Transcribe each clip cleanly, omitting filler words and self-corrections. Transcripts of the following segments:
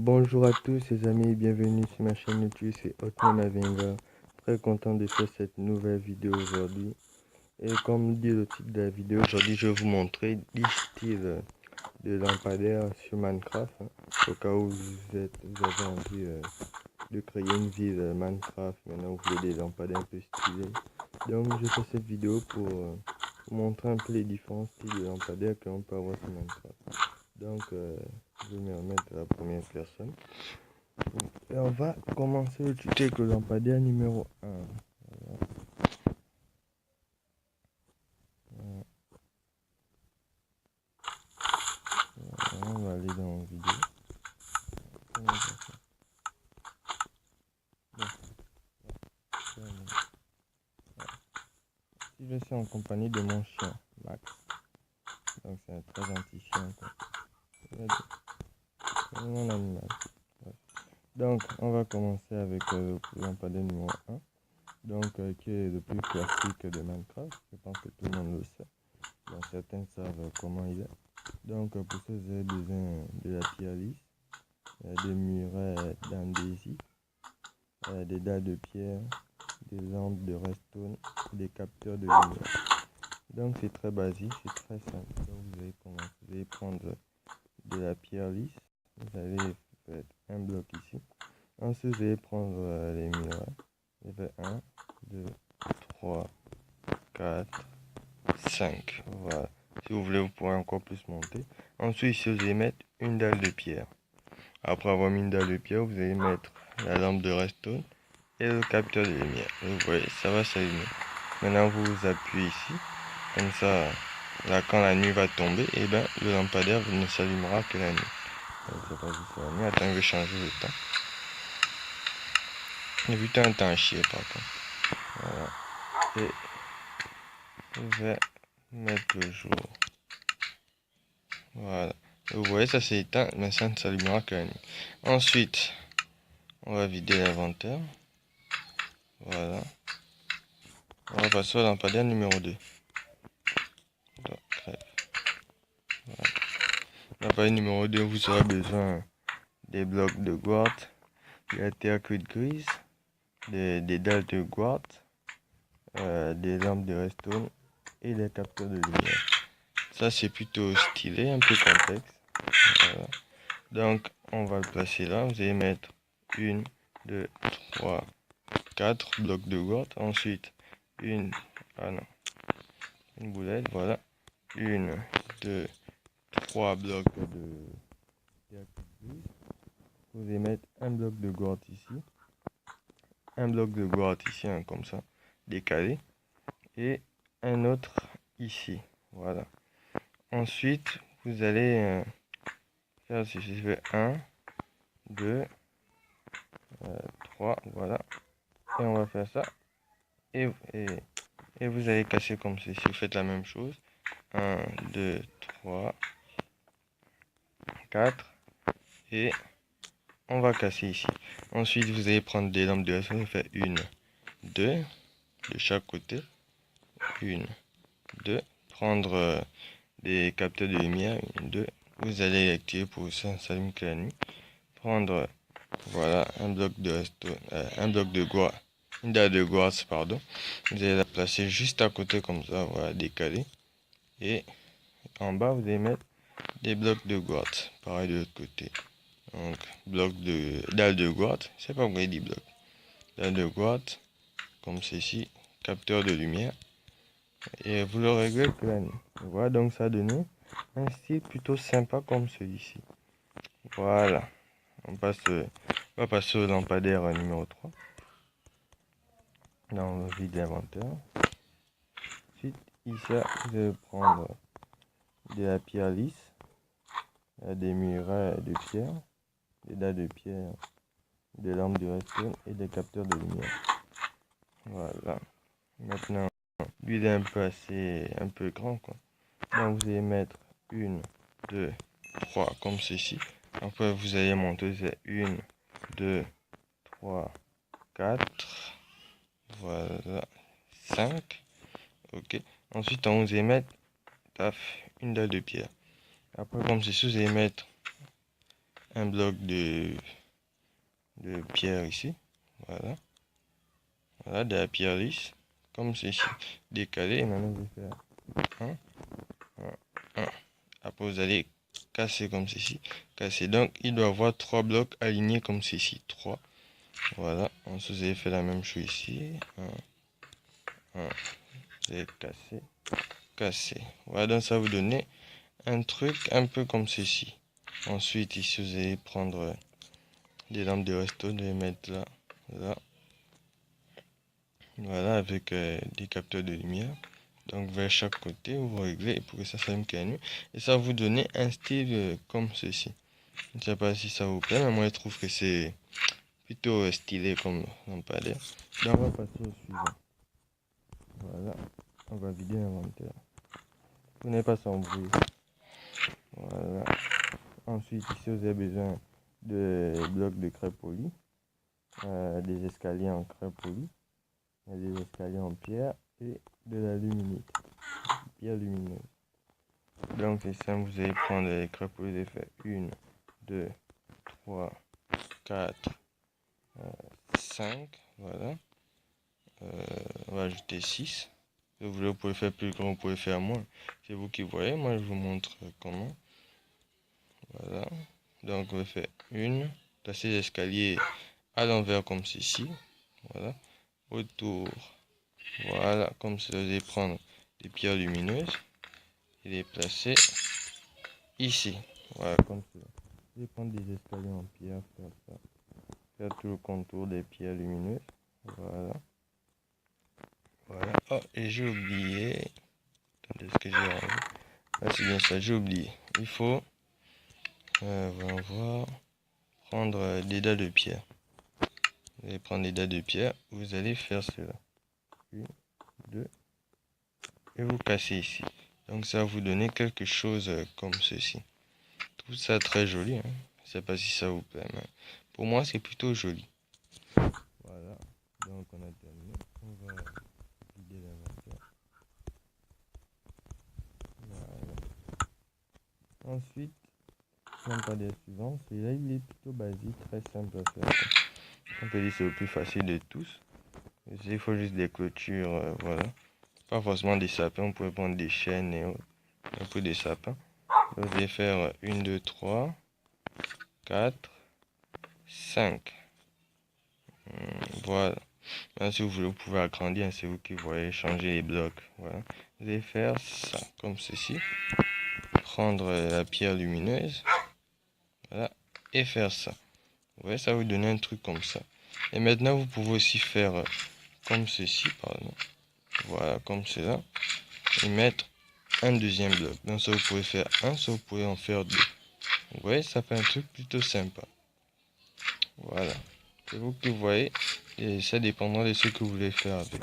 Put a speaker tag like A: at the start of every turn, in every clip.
A: Bonjour à tous les amis et bienvenue sur ma chaîne YouTube, c'est Hotman Avenga. Très content de faire cette nouvelle vidéo aujourd'hui. Et comme dit le titre de la vidéo, aujourd'hui je vais vous montrer 10 styles de lampadaires sur Minecraft. Au cas où vous avez envie de créer une ville Minecraft, maintenant vous voulez des lampadaires un peu stylés. Donc je fais cette vidéo pour vous montrer un peu les différents styles de lampadaires que l'on peut avoir sur Minecraft. Donc je vais me remettre à la première personne. Et on va commencer le tuto avec le lampadaire numéro 1. Voilà, on va aller dans la vidéo. Si je suis en compagnie de mon chien, Max. Donc c'est un très gentil chien. C'est mon animal. Donc on va commencer avec le lampadaire numéro 1. Donc qui est le plus classique de Minecraft. Je pense que tout le monde le sait. Donc certains savent comment il est. Donc pour ça vous avez besoin de la pierre lisse, des murets d'andésie, des dalles de pierre, des lampes de redstone, des capteurs de lumière. Donc c'est très basique, c'est très simple. Donc vous allez prendre de la pierre lisse, vous allez faire un bloc ici. Ensuite vous allez prendre les murets. Vous faites 1, 2, 3, 4, 5. Voilà. Si vous voulez, vous pourrez encore plus monter. Ensuite, ici, vous allez mettre une dalle de pierre. Après avoir mis une dalle de pierre, vous allez mettre la lampe de redstone et le capteur de lumière. Et vous voyez, ça va s'allumer. Maintenant, vous appuyez ici. Comme ça, là, quand la nuit va tomber, et ben, le lampadaire ne s'allumera que la nuit. C'est pas juste la nuit. Attends, je vais changer le temps. Et putain, un temps à chier, par contre. Voilà. Et je vais mettre le jour. Voilà. Vous voyez, ça s'est éteint, mais ça ne s'allumera que la nuit. Ensuite, on va vider l'inventaire. Voilà. On va passer au lampadaire numéro 2. Voilà. Lampadaire numéro 2, vous aurez besoin des blocs de quartz, de la terre cuite grise, des dalles de quartz, des lampes de redstone et des capteurs de lumière. Ça, c'est plutôt stylé, un peu complexe. Voilà. Donc, on va le placer là. Vous allez mettre 1, 2, 3, 4 blocs de quartz. Ensuite, une boulette, voilà. 1, 2, 3 blocs de terre grise. Vous allez mettre un bloc de quartz ici. Un bloc de quartz ici, hein, comme ça, décalé. Et un autre ici. Voilà. Ensuite, vous allez faire si je fais 1, 2, 3, voilà. Et on va faire ça. Et vous allez casser comme ceci. Vous faites la même chose. 1, 2, 3, 4. Et on va casser ici. Ensuite, vous allez prendre des lampes de redstone. Vous faites 1, 2 de chaque côté. 1, 2. Prendre des capteurs de lumière. 1, 2. Vous allez activer pour ça s'allume que la nuit. Prendre, voilà, un bloc de redstone, un bloc de quartz. Une dalle de quartz, pardon. Vous allez la placer juste à côté comme ça, voilà, décalé. Et en bas, vous allez mettre des blocs de quartz. Pareil de l'autre côté. Donc, dalle de quartz. Je sais pas pourquoi il dit bloc. Dalle de quartz, comme ceci. Capteur de lumière. Et vous le réglez que la nuit. Voilà, donc ça donne un style plutôt sympa comme celui-ci. Voilà. On va passer au lampadaire numéro 3. Dans le vide d'inventaire. Ensuite, ici, vous allez prendre de la pierre lisse, des murets de pierre, des dalles de pierre, des lampes de redstone et des capteurs de lumière. Voilà. Maintenant, l'huile est un peu grand, quoi. Donc vous allez mettre 1, 2, 3 comme ceci. Après vous allez monter, c'est 1, 2, 3, 4. Voilà. 5. Ok. Ensuite, on vous allez mettre une dalle de pierre. Après, comme ceci, vous allez mettre un bloc de pierre ici. Voilà. Voilà, de la pierre lisse. Comme ceci. Décalé. Et maintenant, vous allez faire 1, 1, 1. Après, vous allez casser comme ceci. Casser. Donc, il doit y avoir 3 blocs alignés comme ceci. 3. Voilà. Ensuite, vous allez faire la même chose ici. 1, 1. Vous allez casser. Casser. Voilà, donc ça va vous donner un truc un peu comme ceci. Ensuite, ici, vous allez prendre des lampes de resto, de les mettre là, là. Voilà, avec des capteurs de lumière. Donc, vers chaque côté, vous réglez pour que ça s'allume qu'à nuit. Et ça va vous donner un style comme ceci. Je ne sais pas si ça vous plaît, mais moi, je trouve que c'est plutôt stylé comme lampadaire. Donc, on va passer au suivant. Voilà, on va vider l'inventaire. Vous n'avez pas son bruit. Voilà. Ensuite, ici, vous avez besoin de blocs de craie polie, des escaliers en craie polie, des escaliers en pierre et de la luminite, pierre lumineuse. Donc, c'est simple, vous allez prendre les craies polies, vous allez faire 1, 2, 3, 4, 5, voilà. On va ajouter 6. Si vous voulez, vous pouvez faire plus grand, vous pouvez faire moins. C'est vous qui voyez, moi je vous montre comment. Voilà. Donc, on va faire une, placer l'escalier à l'envers comme ceci. Voilà. Autour. Voilà. Comme ça, vous allez prendre des pierres lumineuses et les placer ici. Voilà, comme ça. Vous allez prendre des escaliers en pierre, faire ça. Faire tout le contour des pierres lumineuses. Voilà. Voilà. Oh, et j'ai oublié. Attendez, ce que j'ai enlevé. Ah, c'est bien ça, j'ai oublié. Il faut, on va voir, prendre des dalles de pierre. Vous allez prendre des dalles de pierre, vous allez faire cela. 1, 2, et vous cassez ici. Donc ça va vous donner quelque chose comme ceci. Je trouve ça très joli. Hein. Je ne sais pas si ça vous plaît, mais pour moi c'est plutôt joli. Voilà, donc on a terminé. On va vider l'inventaire. Voilà. Ensuite, lampadaire suivant, celui-là il est plutôt basique, très simple à faire. On peut dire que c'est le plus facile de tous. Il faut juste des clôtures, voilà. Pas forcément des sapins, on peut prendre des chênes et autres. Un peu des sapins. Vous allez faire 1, 2, 3, 4, 5. Voilà. Maintenant, si vous voulez, vous pouvez agrandir, c'est vous qui voyez, changer les blocs. Voilà. Vous allez faire ça, comme ceci. Prendre la pierre lumineuse. Voilà. Et faire ça. Vous voyez, ça va vous donner un truc comme ça. Et maintenant, vous pouvez aussi faire comme ceci, pardon. Voilà, comme cela. Et mettre un deuxième bloc. Donc ça, vous pouvez faire un, ça, vous pouvez en faire 2. Vous voyez, ça fait un truc plutôt sympa. Voilà. C'est vous qui voyez. Et ça dépendra de ce que vous voulez faire avec.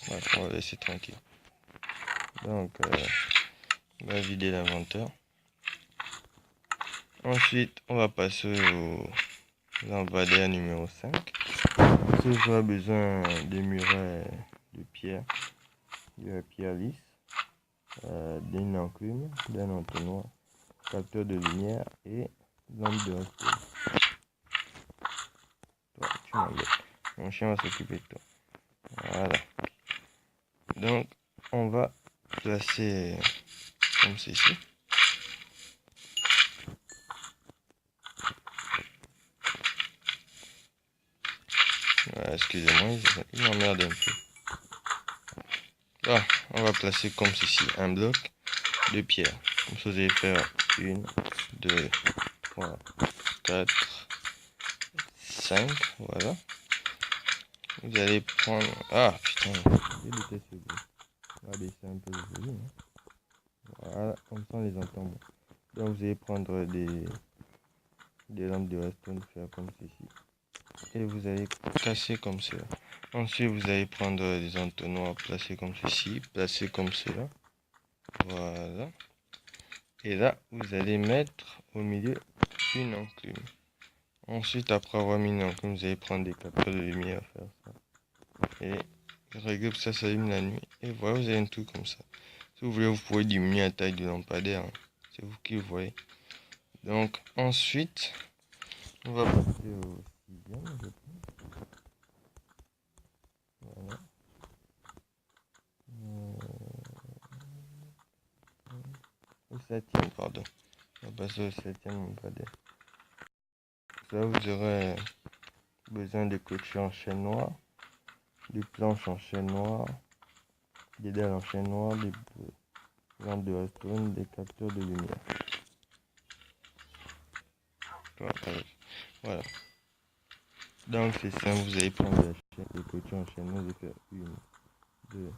A: Voilà, on va laisser tranquille. Donc, on va vider l'inventaire. Ensuite, on va passer au lampadaire numéro 5. Ensuite, vous aurez besoin des murets de pierre lisse, d'une enclume, d'un entonnoir, capteur de lumière et lampe de resto. Toi, tu m'embêtes. Mon chien va s'occuper de toi. Voilà. Donc, on va placer comme ceci. Voilà, excusez-moi, il m'emmerde un peu. Là, on va placer comme ceci un bloc de pierre. Comme ça, vous allez faire 1, 2, 3, 4, 5. Voilà. Vous allez prendre. Ah putain, j'ai détesté ce bruit. On va baisser un peu le volume. Voilà, comme ça on les entend. Donc vous allez prendre des lampes de Weston, faire comme ceci. Et vous allez casser comme cela. Ensuite vous allez prendre des entonnoirs, placer comme ceci, placer comme cela. Voilà. Et là vous allez mettre au milieu une enclume. Ensuite après avoir mis une enclume, vous allez prendre des capteurs de lumière, faire ça. Et régler que ça s'allume la nuit. Et voilà, vous avez un truc comme ça. Si vous voulez, vous pouvez diminuer la taille du lampadaire. Hein. C'est vous qui le voyez. Donc ensuite, on va passer au sixième. Voilà. Au septième, pardon. On va passer au septième lampadaire. Ça, vous aurez besoin de clôtures en chaîne noire, des planches en chaîne noire, des dalles en chaîne noire, des lampes de Weston, des capteurs de lumière. Voilà. Donc c'est simple, vous allez prendre les clôtures en chaîne noire, vous allez faire 1, 2,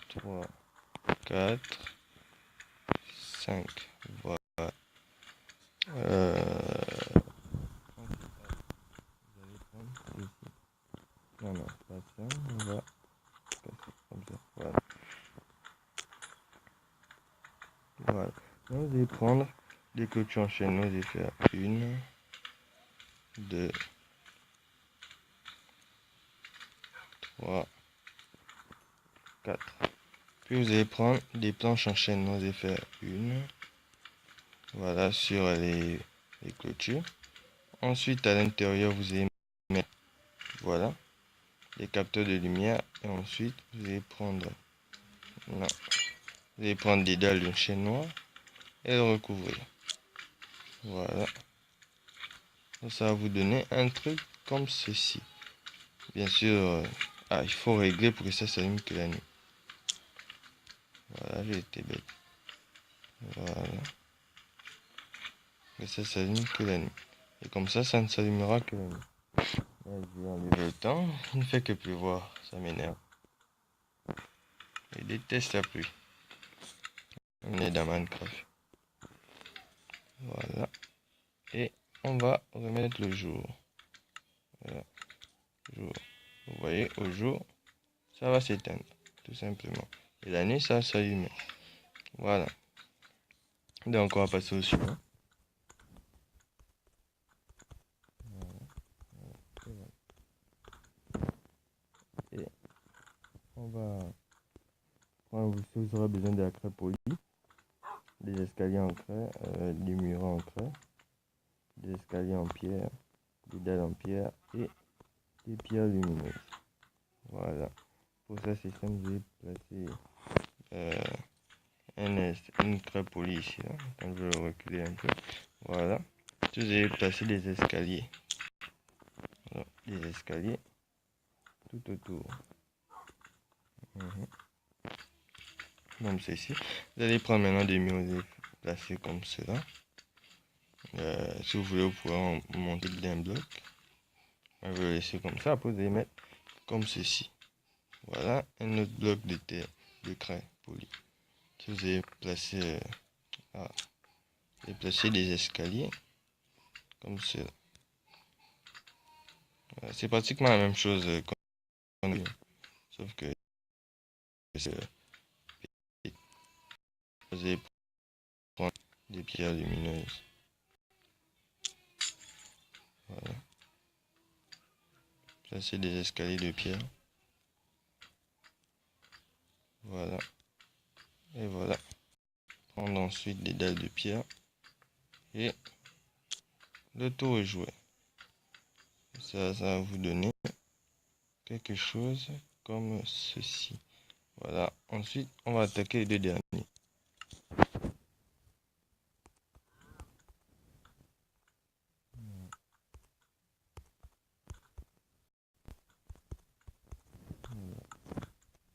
A: 3, 4, 5. Voilà. Vous allez prendre ceci. Non, pas ça. On va passer comme ça. Voilà. Voilà. Donc, vous allez prendre des clôtures en chaîne noire, vous allez faire 1, 2, 3, 4. Puis vous allez prendre des planches en chaîne noire, vous allez faire 1. Voilà, sur les clôtures. Ensuite, à l'intérieur, vous allez mettre, voilà, les capteurs de lumière. Et ensuite, vous allez prendre, là, vous allez prendre des dalles d'une chaîne noire et le recouvrir. Voilà. Ça va vous donner un truc comme ceci. Bien sûr, il faut régler pour que ça s'allume que la nuit. Voilà, j'ai été bête. Voilà. Et ça s'allume que la nuit. Et comme ça ne s'allumera que la nuit. Là, je vais enlever le temps. Il ne fait que pleuvoir. Ça m'énerve. Je déteste la pluie. On est dans Minecraft. Voilà. Et on va remettre le jour. Voilà. Jour. Vous voyez, au jour, ça va s'éteindre. Tout simplement. Et la nuit, ça va s'allumer. Voilà. Donc, on va passer au suivant. Et on va prendre, vous aurez besoin de la craie polie, des escaliers en craie, des murs en craie, des escaliers en pierre, des dalles en pierre et des pierres lumineuses. Voilà. Pour ça, c'est simple, je vais placer une craie polie ici. Là. Donc, je vais reculer un peu. Voilà. Vous allez placer des escaliers. Voilà. Des escaliers tout autour. Comme ceci. Vous allez prendre maintenant des murs, vous allez placer comme cela. Si vous voulez, vous pouvez monter d'un bloc. Je vais le laisser comme ça. Après, vous allez mettre comme ceci. Voilà un autre bloc de terre, de craie polie. Si vous allez placer, des escaliers comme cela. Voilà, c'est pratiquement la même chose sauf que vous allez prendre des pierres lumineuses. Voilà. Placer des escaliers de pierre. Voilà. Et voilà. Prendre ensuite des dalles de pierre. Et le tour est joué. Ça va vous donner quelque chose comme ceci. Voilà. Ensuite, on va attaquer les deux derniers.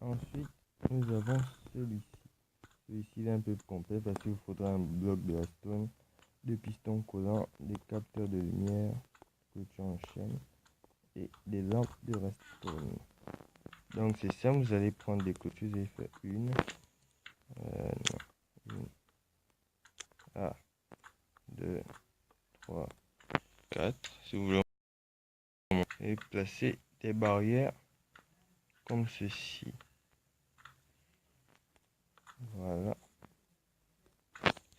A: Ensuite, nous avons celui-ci. Celui-ci est un peu complet parce qu'il vous faudra un bloc de Weston, des pistons collants, des capteurs de lumière, clôture en chaîne et des lampes de Weston. Donc c'est simple, vous allez prendre des clôtures, vous allez faire une, 2, 3, 4, si vous voulez, et placer des barrières comme ceci. Voilà.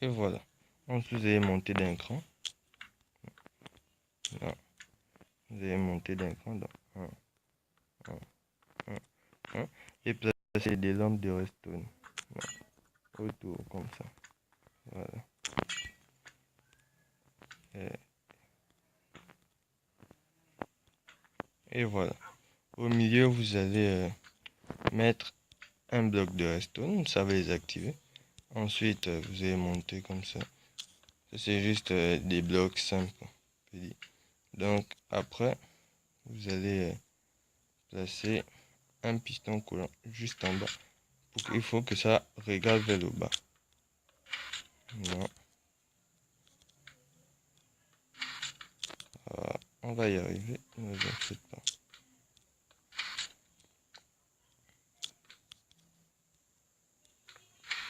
A: Et voilà. Ensuite, vous allez monter d'un cran. Là. Vous allez monter d'un cran dans 1, 1, 1, 1. Et placer c'est des lampes de Redstone. Autour, comme ça. Voilà. Et voilà. Au milieu, vous allez mettre un bloc de Redstone. Ça va les activer. Ensuite, vous allez monter comme ça. C'est juste des blocs simples. Donc, après, vous allez placer un piston coulant juste en bas. Il faut que ça regarde vers le bas. Non. Voilà, on va y arriver, ne vous inquiétez pas.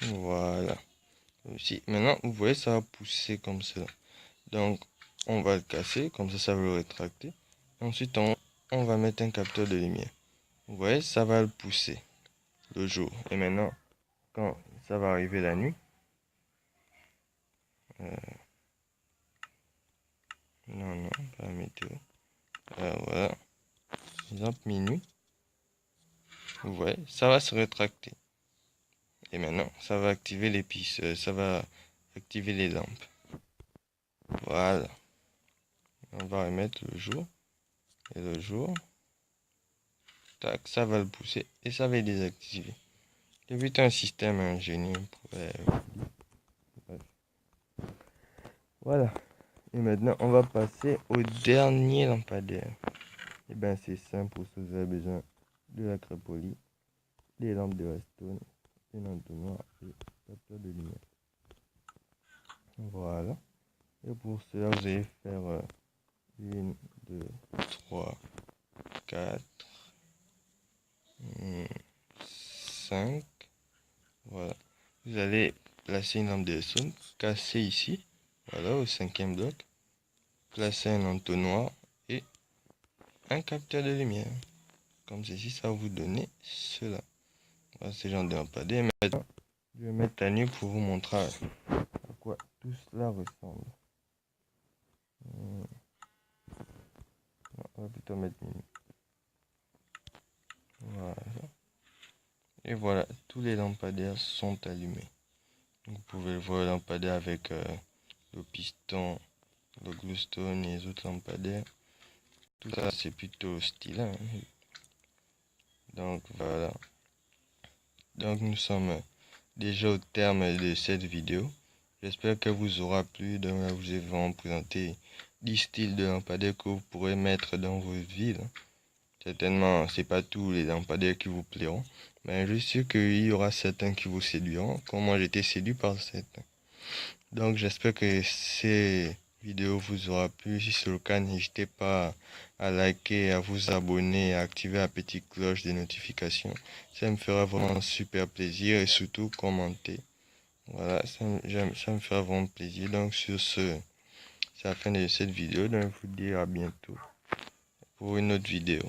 A: Voilà. Aussi, maintenant, vous voyez, ça va pousser comme ça. Donc, on va le casser, comme ça va le rétracter. Ensuite, on va mettre un capteur de lumière. Vous voyez, ça va le pousser le jour. Et maintenant, quand ça va arriver la nuit, non, pas la météo. Voilà. Par exemple, minuit. Vous voyez, ça va se rétracter. Et maintenant, ça va activer les pistes, ça va activer les lampes. Voilà. On va remettre le jour. Et le jour, tac, ça va le pousser et ça va le désactiver. C'est plutôt un système ingénieux. Voilà. Et maintenant, on va passer au dernier lampadaire. Et bien, c'est simple. Vous avez besoin de la crépolie, des lampes de Redstone, une entonnoir et capteur de lumière. Voilà. Et pour cela, vous allez faire 1, 2, 3, 4, 5. Voilà. Vous allez placer une lampe de Redstone, casser ici. Voilà, au 5e bloc. Placer un entonnoir et un capteur de lumière. Comme ceci, ça va vous donner cela. Voilà, c'est genre de lampadaire. Maintenant, je vais mettre à nu pour vous montrer à quoi tout cela ressemble. On va plutôt mettre minuit. Voilà. Et voilà, tous les lampadaires sont allumés. Vous pouvez le voir, le lampadaire avec le piston, le glowstone et les autres lampadaires. Tout ça, c'est plutôt stylé. Hein. Donc voilà. Donc nous sommes déjà au terme de cette vidéo. J'espère que vous aura plu. Donc là, vous ai vraiment présenté 10 styles de lampadaires que vous pourrez mettre dans votre ville. Certainement, c'est pas tous les lampadaires qui vous plairont, mais je suis sûr qu'il y aura certains qui vous séduiront, comme moi j'étais séduit par certains. Donc j'espère que ces vidéos vous aura plu. Si c'est le cas, n'hésitez pas à liker, à vous abonner, à activer la petite cloche des notifications. Ça me fera vraiment super plaisir et surtout commenter. Voilà, ça me fera vraiment plaisir. Donc sur ce, c'est la fin de cette vidéo. Donc je vous dis à bientôt pour une autre vidéo.